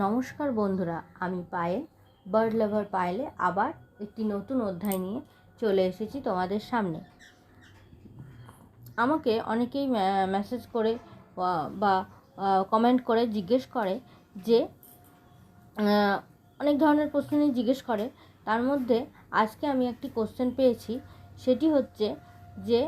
নমস্কার বন্ধুরা, আমি পায়েল বার্ড লাভার পায়েলে আবার একটি নতুন অধ্যায় নিয়ে চলে এসেছি তোমাদের সামনে। আমাকে অনেকেই মেসেজ করে বা কমেন্ট করে জিজ্ঞেস করে যে অনেক ধরনের প্রশ্ন নিয়ে জিজ্ঞেস করে। তার মধ্যে আজকে আমি একটি কোশ্চেন পেয়েছি, সেটি হচ্ছে যে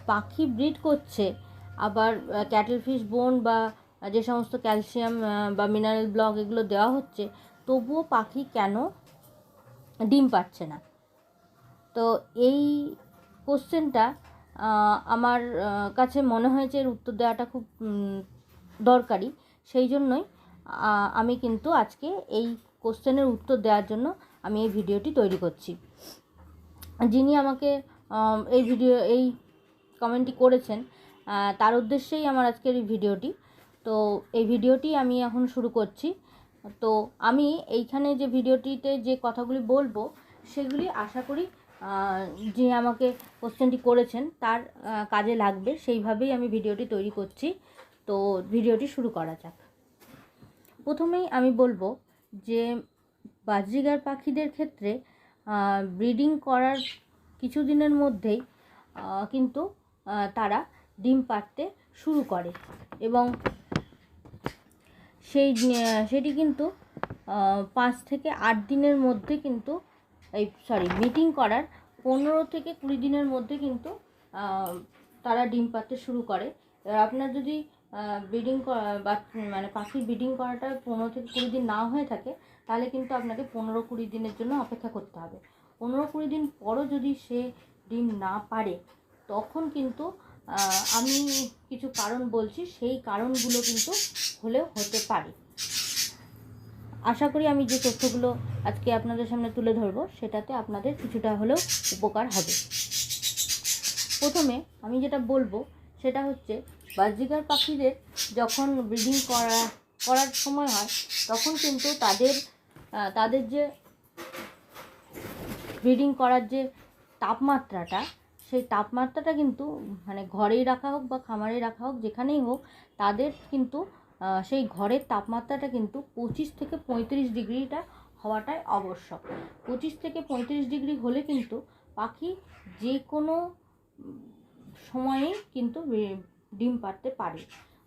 পাখি ব্রিড করছে, আবার ক্যাটেল ফিশ বোন বা যে সমস্ত ক্যালসিয়াম বা মিনারেল ব্লক এগুলো দেওয়া হচ্ছে, তবুও পাখি কেন ডিম পাচ্ছে না। তো এই কোশ্চেনটা আমার কাছে মনে হয়েছে এর উত্তর দেওয়াটা খুব দরকারি। সেই জন্যই আমি কিন্তু আজকে এই কোশ্চেনের উত্তর দেওয়ার জন্য আমি এই ভিডিওটি তৈরি করছি। যিনি আমাকে এই কমেন্টটি করেছেন, তার উদ্দেশ্যেই আমার আজকের এই ভিডিওটি। তো এই ভিডিওটি আমি এখন শুরু করছি। তো আমি এইখানে যে ভিডিওটিতে যে কথাগুলি বলবো সেগুলি আশা করি যে আমাকে কোশ্চেনটি করেছেন তার কাজে লাগবে, সেইভাবেই আমি ভিডিওটি তৈরি করছি। তো ভিডিওটি শুরু করা যাক। প্রথমেই আমি বলবো যে বাজরিগার পাখিদের ক্ষেত্রে ব্রিডিং করার কিছুদিনের মধ্যেই কিন্তু তারা ডিম পাড়তে শুরু করে এবং সেটি কিন্তু 5 থেকে 8 দিনের মধ্যে কিন্তু ব্রিডিং করার 15 থেকে 20 দিনের মধ্যে কিন্তু তারা ডিম পাড়তে শুরু করে। এবার আপনার যদি ব্রিডিং মানে পাখির ব্রিডিং করাটা 15 থেকে 20 দিন না হয়ে থাকে, তাহলে কিন্তু আপনাকে 15-20 দিনের জন্য অপেক্ষা করতে হবে। 15-20 দিন পরও যদি সে ডিম না পারে, তখন কিন্তু আমি কিছু কারণ বলছি, সেই কারণগুলো কিন্তু হলেও হতে পারে। আশা করি আমি যে তথ্যগুলো আজকে আপনাদের সামনে তুলে ধরবো সেটাতে আপনাদের কিছুটা হলেও উপকার হবে। প্রথমে আমি যেটা বলবো সেটা হচ্ছে, বাজরিগার পাখিদের যখন ব্রিডিং করার সময় হয়, তখন কিন্তু তাদের যে ব্রিডিং করার যে তাপমাত্রাটা, সেই তাপমাত্রাটা কিন্তু মানে ঘরেই রাখা হোক বা খামারে রাখা হোক, যেখানেই হোক, তাদের কিন্তু সেই ঘরের তাপমাত্রাটা কিন্তু 25 থেকে 35 ডিগ্রিটা হওয়াটাই আবশ্যক। 25 থেকে 35 ডিগ্রি হলে কিন্তু পাখি যে কোনো সময়েই কিন্তু ডিম পাড়তে পারে।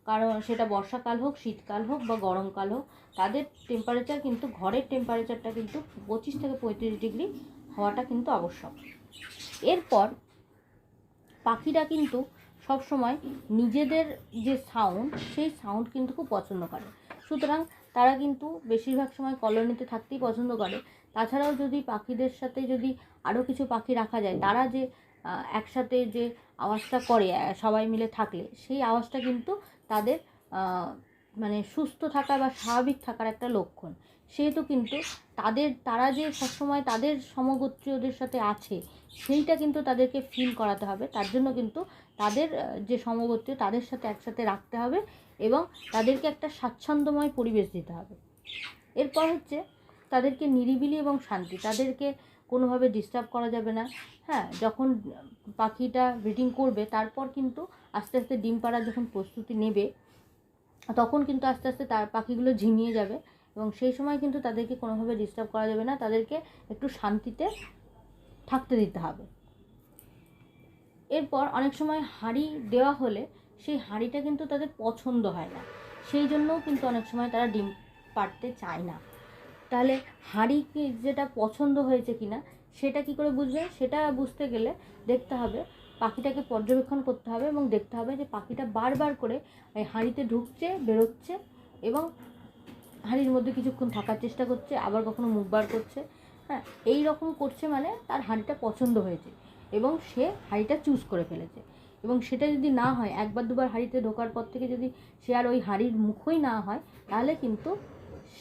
কারণ সেটা বর্ষাকাল হোক, শীতকাল হোক বা গরমকাল হোক, তাদের টেম্পারেচার কিন্তু ঘরের টেম্পারেচারটা কিন্তু 25 থেকে 35 ডিগ্রি হওয়াটা কিন্তু আবশ্যক। এরপর পাখিরা কিন্তু সবসময় নিজেদের যে সাউন্ড, সেই সাউন্ড কিন্তু খুব পছন্দ করে। সুতরাং তারা কিন্তু বেশিরভাগ সময় কলোনিতে থাকতেই পছন্দ করে। তাছাড়াও যদি পাখিদের সাথে যদি আরও কিছু পাখি রাখা যায়, তারা যে একসাথে যে আওয়াজটা করে সবাই মিলে থাকলে, সেই আওয়াজটা কিন্তু তাদের মানে সুস্থ থাকা বা স্বাভাবিক থাকার একটা লক্ষণ। সেহেতু কিন্তু তারা যে সবসময় তাদের সমগোত্রীয়দের সাথে আছে, সেইটা কিন্তু তাদেরকে ফিল করাতে হবে। তার জন্য কিন্তু তাদের যে সমগোত্রীয়, তাদের সাথে একসাথে রাখতে হবে এবং তাদেরকে একটা স্বাচ্ছন্দ্যময় পরিবেশ দিতে হবে। এরপর হচ্ছে তাদেরকে নিরিবিলি এবং শান্তি, তাদেরকে কোনোভাবে ডিস্টার্ব করা যাবে না। হ্যাঁ, যখন পাখিটা ব্রিডিং করবে, তারপর কিন্তু আস্তে আস্তে ডিম পাড়ার যখন প্রস্তুতি নেবে, তখন কিন্তু আস্তে আস্তে তার পাখিগুলো ঝিমিয়ে যাবে এবং সেই সময় কিন্তু তাদেরকে কোনোভাবে ডিস্টার্ব করা যাবে না, তাদেরকে একটু শান্তিতে থাকতে দিতে হবে। এরপর অনেক সময় হাঁড়ি দেওয়া হলে সেই হাঁড়িটা কিন্তু তাদের পছন্দ হয় না, সেই জন্যও কিন্তু অনেক সময় তারা ডিম পাড়তে চায় না। তাহলে হাঁড়ি কি যেটা পছন্দ হয়েছে কিনা সেটা কি করে বুঝবে? সেটা বুঝতে গেলে দেখতে হবে, পাখিটাকে পর্যবেক্ষণ করতে হবে এবং দেখতে হবে যে পাখিটা বারবার করে এই হাঁড়িতে ঢুকছে, বেরোচ্ছে এবং হাঁড়ির মধ্যে কিছুক্ষণ থাকার চেষ্টা করছে, আবার কখনো মুখ বার করছে। হ্যাঁ, এই রকম করছে মানে তার হাঁড়িটা পছন্দ হয়েছে এবং সে হাঁড়িটা চুজ করে ফেলেছে। এবং সেটা যদি না হয়, একবার দুবার হাঁড়িতে ঢোকার পর থেকে যদি সে আর ওই হাঁড়ির মুখই না হয়, তাহলে কিন্তু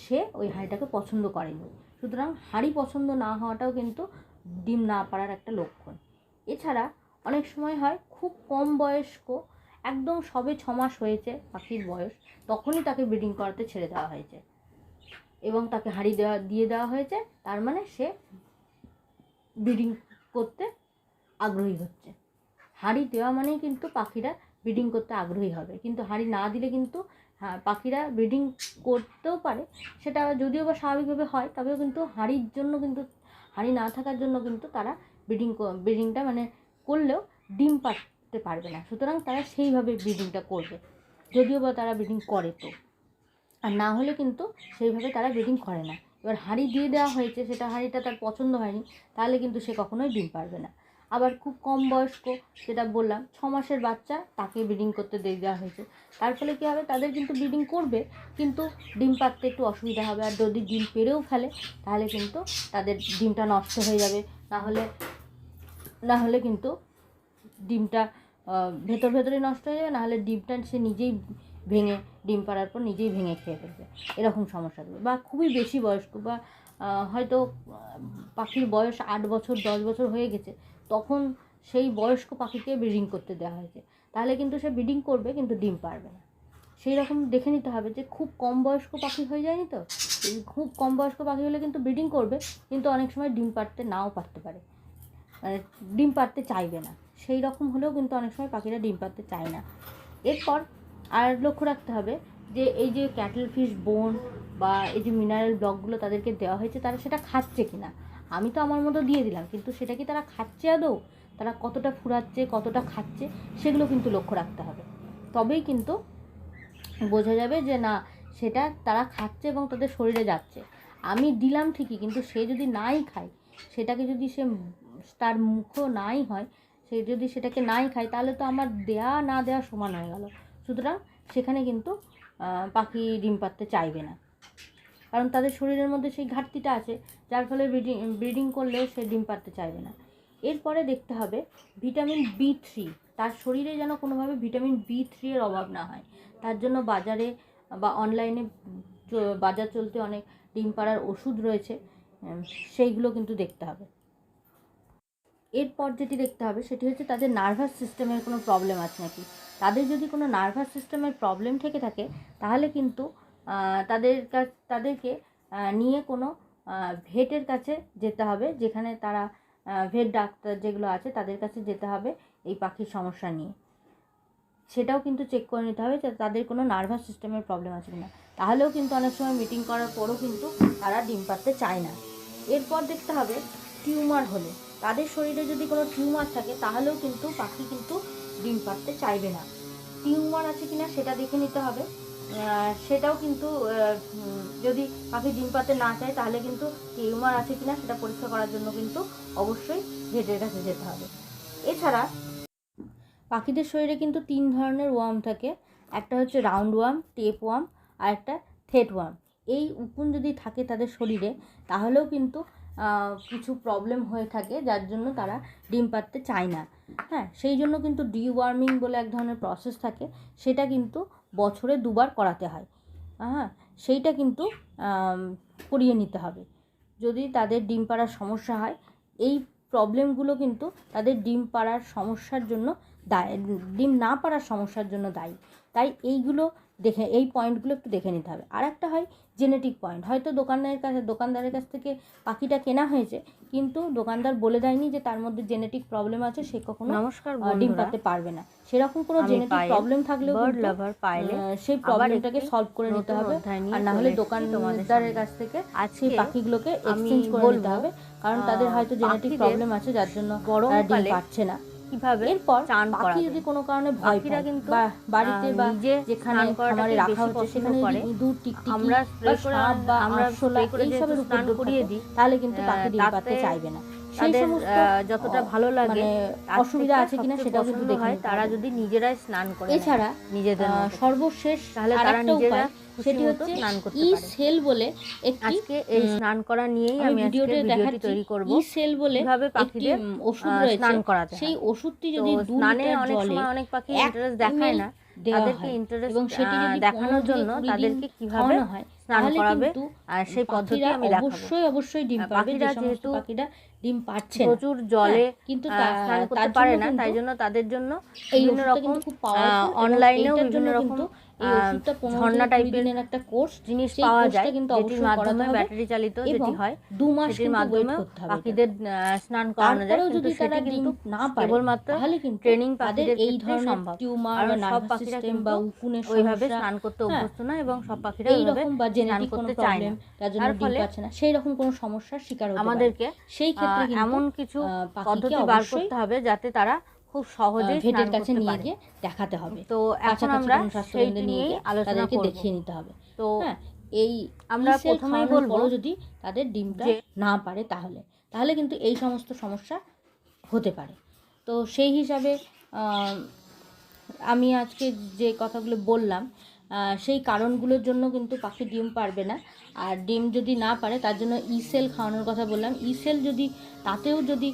সে ওই হাঁড়িটাকে পছন্দ করেনি। সুতরাং হাঁড়ি পছন্দ না হওয়াটাও কিন্তু ডিম না পাড়ার একটা লক্ষণ। এছাড়া অনেক সময় হয় খুব কম বয়স্ক, একদম সবে 6 মাস হয়েছে পাখির বয়স, তখনই তাকে ব্রিডিং করাতে ছেড়ে দেওয়া হয়েছে এবং তাকে হাঁড়ি দিয়ে দেওয়া হয়েছে, তার মানে সে ব্রিডিং করতে আগ্রহী হচ্ছে। হাঁড়ি দেওয়া মানেই কিন্তু পাখিরা ব্রিডিং করতে আগ্রহী হবে, কিন্তু হাঁড়ি না দিলে কিন্তু হ্যাঁ, পাখিরা ব্রিডিং করতেও পারে, সেটা যদিও বা স্বাভাবিকভাবে হয়, তবেও কিন্তু হাঁড়ির জন্য কিন্তু, হাঁড়ি না থাকার জন্য কিন্তু তারা ব্রিডিংটা মানে করলেও ডিম পাড়তে পারবে না। সুতরাং তারা সেইভাবে ব্রিডিংটা করবে, যদিও বা তারা ব্রিডিং করে তো, আর না হলে কিন্তু সেইভাবে তারা ব্রিডিং করে না। এবার হাঁড়ি দিয়ে দেওয়া হয়েছে, সেটা হাঁড়িটা তার পছন্দ হয়নি, তাহলে কিন্তু সে কখনোই ডিম পারবে না। আবার খুব কম বয়স্ক, যেটা বললাম 6 মাসের বাচ্চা, তাকে ব্রিডিং করতে দিয়ে দেওয়া হয়েছে, তার ফলে কী হবে, তাদের কিন্তু ব্রিডিং করবে, কিন্তু ডিম পাড়তে একটু অসুবিধা হবে। আর যদি ডিম পেড়েও ফেলে তাহলে কিন্তু তাদের ডিমটা নষ্ট হয়ে যাবে, না হলে কিন্তু ডিমটা ভেতরেই নষ্ট হয়ে যাবে, নাহলে ডিমটা সে নিজেই ভেঙে, ডিম পাড়ার পর নিজেই ভেঙে খেয়ে ফেলবে, এরকম সমস্যা হবে। বা খুবই বেশি বয়স্ক, বা হয়তো পাখির বয়স 8 বছর 10 বছর হয়ে গেছে, তখন সেই বয়স্ক পাখিকে ব্রিডিং করতে দেওয়া হয়েছে, তাহলে কিন্তু সে ব্রিডিং করবে কিন্তু ডিম পারবে না। সেই রকম দেখে নিতে হবে যে খুব কম বয়স্ক পাখি হয়ে যায়নি তো, খুব কম বয়স্ক পাখি হলে কিন্তু ব্রিডিং করবে, কিন্তু অনেক সময় ডিম পারতে নাও পারতে পারে, মানে ডিম পারতে চাইবে না, সেই রকম হলেও কিন্তু অনেক সময় পাখিরা ডিম পারতে চায় না। এরপর আর লক্ষ্য রাখতে হবে যে এই যে ক্যাটল ফিশ বোন বা এই যে মিনারেল ব্লকগুলো তাদেরকে দেওয়া হয়েছে, তারা সেটা খাচ্ছে কি না। আমি তো আমার মতো দিয়ে দিলাম, কিন্তু সেটা কি তারা খাচ্ছে আদৌ, তারা কতটা ফুরাচ্ছে, কতটা খাচ্ছে, সেগুলো কিন্তু লক্ষ্য রাখতে হবে। তবেই কিন্তু বোঝা যাবে যে না, সেটা তারা খাচ্ছে এবং তাদের শরীরে যাচ্ছে। আমি দিলাম ঠিকই, কিন্তু সে যদি নাই খায়, সেটাকে যদি সে, তার মুখও নাই হয়, সে যদি সেটাকে নাই খায়, তাহলে তো আমার দেয়া না দেওয়া সমান হয়ে গেল। সুতরাং সেখানে কিন্তু পাখি ডিম পাড়তে চাইবে না, কারণ তাদের শরীরের মধ্যে সেই ঘাটতিটা আছে, যার ফলে ব্রিডিং করলেও সে ডিম পাড়তে চাইবে না। এরপরে দেখতে হবে ভিটামিন B3, তার শরীরে যেন কোনোভাবে ভিটামিন B3 এর অভাব না হয়। তার জন্য বাজারে বা অনলাইনে বাজার চলতে অনেক ডিম পাড়ার ওষুধ রয়েছে, সেইগুলো কিন্তু দেখতে হবে। এরপর যেটি দেখতে হবে সেটি হচ্ছে তাদের নার্ভাস সিস্টেমের কোনো প্রবলেম আছে নাকি। তাদের যদি কোনো নার্ভাস সিস্টেমের প্রবলেম থেকে থাকে, তাহলে কিন্তু তাদেরকে নিয়ে কোনো ভেটের কাছে যেতে হবে, যেখানে তারা ভেট ডাক্তার যেগুলো আছে তাদের কাছে যেতে হবে এই পাখির সমস্যা নিয়ে। সেটাও কিন্তু চেক করে নিতে হবে যে তাদের কোনো নার্ভাস সিস্টেমের প্রবলেম আছে কিনা, তাহলেও কিন্তু অনেক সময় মিটিং করার পরও কিন্তু তারা ডিম পাড়তে চায় না। এরপর দেখতে হবে টিউমার হলে, তাদের শরীরে যদি কোনো টিউমার থাকে, তাহলেও কিন্তু পাখি কিন্তু ডিম পাড়তে চাইবে না। টিউমার আছে কিনা সেটা দেখে নিতে হবে, সেটাও কিন্তু যদি পাখি ডিম পাড়তে না চায়, তাহলে কিন্তু টিউমার আছে কিনা সেটা পরীক্ষা করার জন্য কিন্তু অবশ্যই ভেটের কাছে যেতে হবে। এছাড়া পাখিদের শরীরে কিন্তু 3 ধরনের ওয়ার্ম থাকে, একটা হচ্ছে রাউন্ড ওয়ার্ম, টেপ ওয়ার্ম, আর একটা থ্রেড ওয়ার্ম। এই উকুন যদি থাকে তাদের শরীরে, তাহলেও কিন্তু কিছু প্রবলেম হয়ে থাকে, যার জন্য তারা ডিম পাড়তে চায় না। হ্যাঁ, সেই জন্য কিন্তু ডিওয়ার্মিং বলে এক ধরনের প্রসেস থাকে, সেটা কিন্তু বছরে 2 বার করাতে হয়। হ্যাঁ, সেইটা কিন্তু করিয়ে নিতে হবে। যদি তাদের ডিম পাড়ার সমস্যা হয়, এই প্রবলেমগুলো কিন্তু তাদের ডিম পাড়ার সমস্যার জন্য দায়ী, ডিম না পাড়ার সমস্যার জন্য দায়ী। তাই এই পয়েন্টগুলো একটু দেখে নিতে হবে। আর একটা হয় জেনেটিক পয়েন্ট, হয়তো দোকানদারের কাছ থেকে পাখিটা কেনা হয়েছে, কিন্তু দোকানদার বলে দেয়নি যে তার মধ্যে জেনেটিক প্রবলেম আছে, সে কখনো ডিম পাড়তে পারবে না। সেরকম কোনো জেনেটিক প্রবলেম থাকলেও সেই প্রবলেমটাকে সলভ করে নিতে হবে, আর না হলে দোকানদারের কাছ থেকে সেই পাখিগুলোকে এক্সচেঞ্জ করে নিতে হবে, কারণ তাদের হয়তো জেনেটিক প্রবলেম আছে, যার জন্য ডিম পাচ্ছে না। কিভাবে এরপর পাখি যদি কোনো কারণে ভয় পায়, বা বাড়িতে বা যেখানে খামারে রাখা হচ্ছে সেখানে যদি ইঁদুর, টিকটিকি বা সাপ বা আরশোলা এইসবের উপদ্রব থাকে, তাহলে কিন্তু পাখি ডিম পাড়তে চাইবে না। সেই সমস্ত যতটা ভালো লাগে অসুবিধা আছে কিনা সেটাও কিন্তু দেখে নিতে হবে। তারা যদি নিজেরাই স্নান করে, এছাড়া নিজেদের সর্বশেষ তাহলে তারা নিজেরা সেটি হচ্ছে ই-সেল বলে একটি, এই স্নান করা নিয়েই আমি ভিডিওটি তৈরি করব। ই-সেল বলে কিভাবে পাখিদের ওষুধ রয়েছে, স্নান করাতে হয়। সেই ওষুধটি যদি 2 স্নানে লিটার অনেক জলে সময় অনেক পাখি ইন্টারেস্ট দেখায় না, তাদেরকে ইন্টারেস্ট এবং সেটি যদি দেখানোর জন্য তাদেরকে কিভাবে স্নান তাহলে করাবে, কিন্তু আর সেই পদ্ধতি পাখিরা আমি দেখাবো। অবশ্যই ডিম পারবে। যে সমস্ত যেহেতু পাখিরা ডিম পারছে না, প্রচুর জলে কিন্তু স্নান করতে পারে না, তাই জন্য তাদের জন্য এই বিভিন্ন ওষুধটা রকম কিন্তু খুব পাওয়ারফুল। অনলাইনেও এইটার বিভিন্ন জন্য রকম কিন্তু এই ওষুধটা 15 ঝর্ণা থেকে 20 টাইপের দিনের একটা কোর্স, জিনিস সেই পাওয়া যায়, কোর্সটা কিন্তু যেটির অবশ্যই করাতে মাধ্যমে হবে ব্যাটারি চালিত এবং যেটি হয় 2 মাস সেটির কিন্তু ওয়েট মাধ্যমে করতে হবে। পাখিদের স্নান করানো যায়। তারপরেও কিন্তু যদি তারা সেটি ডিম কিন্তু না পারে কেবলমাত্র তাহলে কিন্তু ট্রেনিং তাদের পাখিদের এই ক্ষেত্রেই ধরনের সম্ভব, টিউমার কারণ বা সব নার্ভাস পাখিরা সিস্টেম কিন্তু বা উকুনের ওইভাবে সমস্যা, স্নান করতে অভ্যস্ত না, এবং সব পাখিরা এই ওইভাবে রকম বা স্নান জেনেটিক কোনো করতে চায় প্রবলেম না। যার জন্য তার ডিম ফলে পাচ্ছে না, সেই রকম কোনো সমস্যার শিকার হতে পারে। আমাদেরকে সেই ক্ষেত্রে কিন্তু এমন কিছু পাখিকে পদ্ধতি বার অবশ্যই করতে হবে যাতে তারা খুব সহজেই স্নান ভেটের কাছে করতে নিয়ে পারে। গিয়ে দেখাতে হবে। তো এখন কাছাকাছি আমরা কোনো স্বাস্থ্যকেন্দ্রে সেইটি নিয়ে নিয়েই গিয়ে আলোচনা তাদেরকে করব। দেখিয়ে নিতে হবে। তো এই আমরা ইসেল প্রথমেই খাওয়ানোর বলবো পরও যদি তাদের ডিমটা না পারে তাহলে কিন্তু এই সমস্ত সমস্যা হতে পারে। তো সেই হিসাবে আমি আজকে যে কথাগুলো বললাম সেই কারণগুলোর জন্য কিন্তু পাখি ডিম পারবে না। আর ডিম যদি না পারে তার জন্য ইসেল খাওয়ানোর কথা বললাম। ইসেল যদি তাতেও যদি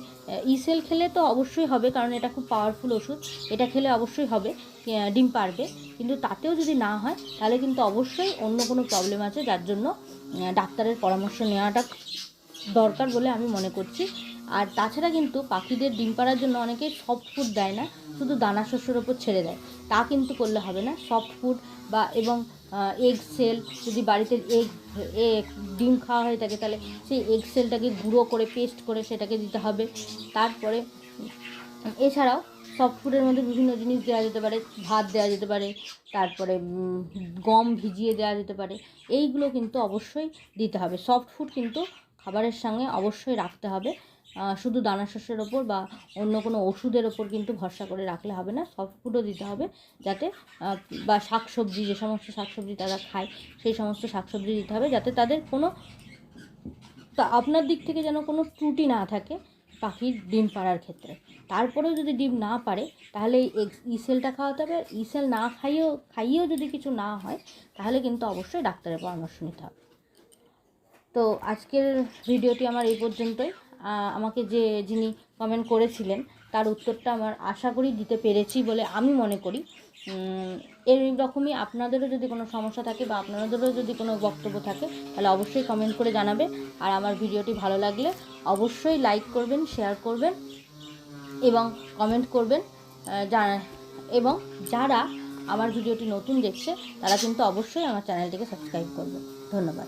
ইসেল খেলে তো অবশ্যই হবে, কারণ এটা খুব পাওয়ারফুল ওষুধ, এটা খেলে অবশ্যই হবে, ডিম পারবে। কিন্তু তাতেও যদি না হয় তাহলে কিন্তু অবশ্যই অন্য কোনো প্রবলেম আছে, যার জন্য ডাক্তারের পরামর্শ নেওয়াটা দরকার বলে আমি মনে করছি। আর তাছাড়া কিন্তু পাখিদের ডিম পাড়ার জন্য অনেকেই সফট ফুড দেয় না, শুধু দানা শস্যের ওপর ছেড়ে দেয়। তা কিন্তু করলে হবে না। সফট ফুড বা এবং এগ সেল, যদি বাড়িতে ডিম খাওয়া হয়ে থাকে তাহলে সেই এগ সেলটাকে গুঁড়ো করে পেস্ট করে সেটাকে দিতে হবে। তারপরে এছাড়াও সফট ফুডের মধ্যে বিভিন্ন জিনিস দেওয়া যেতে পারে, ভাত দেওয়া যেতে পারে, তারপরে গম ভিজিয়ে দেওয়া যেতে পারে, এইগুলো কিন্তু অবশ্যই দিতে হবে। সফট ফুড কিন্তু খাবারের সঙ্গে অবশ্যই রাখতে হবে। শুধু দানা শস্যের ওপর বা অন্য কোনো ওষুধের ওপর কিন্তু ভরসা করে রাখলে হবে না, সফট ফুডও দিতে হবে যাতে, বা শাকসবজি, যে সমস্ত শাকসবজি তারা খায় সেই সমস্ত শাকসবজি দিতে হবে যাতে তাদের কোনো, আপনার দিক থেকে যেন কোনো ত্রুটি না থাকে পাখির ডিম পাড়ার ক্ষেত্রে। তারপরেও যদি ডিম না পারে তাহলে এই ইসেলটা খাওয়াতে হবে। আর ইসেল না খাইয়েও যদি কিছু না হয় তাহলে কিন্তু অবশ্যই ডাক্তারের পরামর্শ নিতে হবে। তো আজকের ভিডিওটি আমার এই পর্যন্তই। আমাকে যিনি কমেন্ট করেছিলেন তার উত্তরটা আমার আশা করি দিতে পেরেছি বলে আমি মনে করি। এই রকমই আপনাদেরও যদি কোনো সমস্যা থাকে বা আপনাদেরও যদি কোনো বক্তব্য থাকে তাহলে অবশ্যই কমেন্ট করে জানাবে। আর আমার ভিডিওটি ভালো লাগলে অবশ্যই লাইক করবেন, শেয়ার করবেন এবং কমেন্ট করবেন। এবং যারা আমার ভিডিওটি নতুন দেখছে তারা কিন্তু অবশ্যই আমার চ্যানেলটিকে সাবস্ক্রাইব করবে। ধন্যবাদ।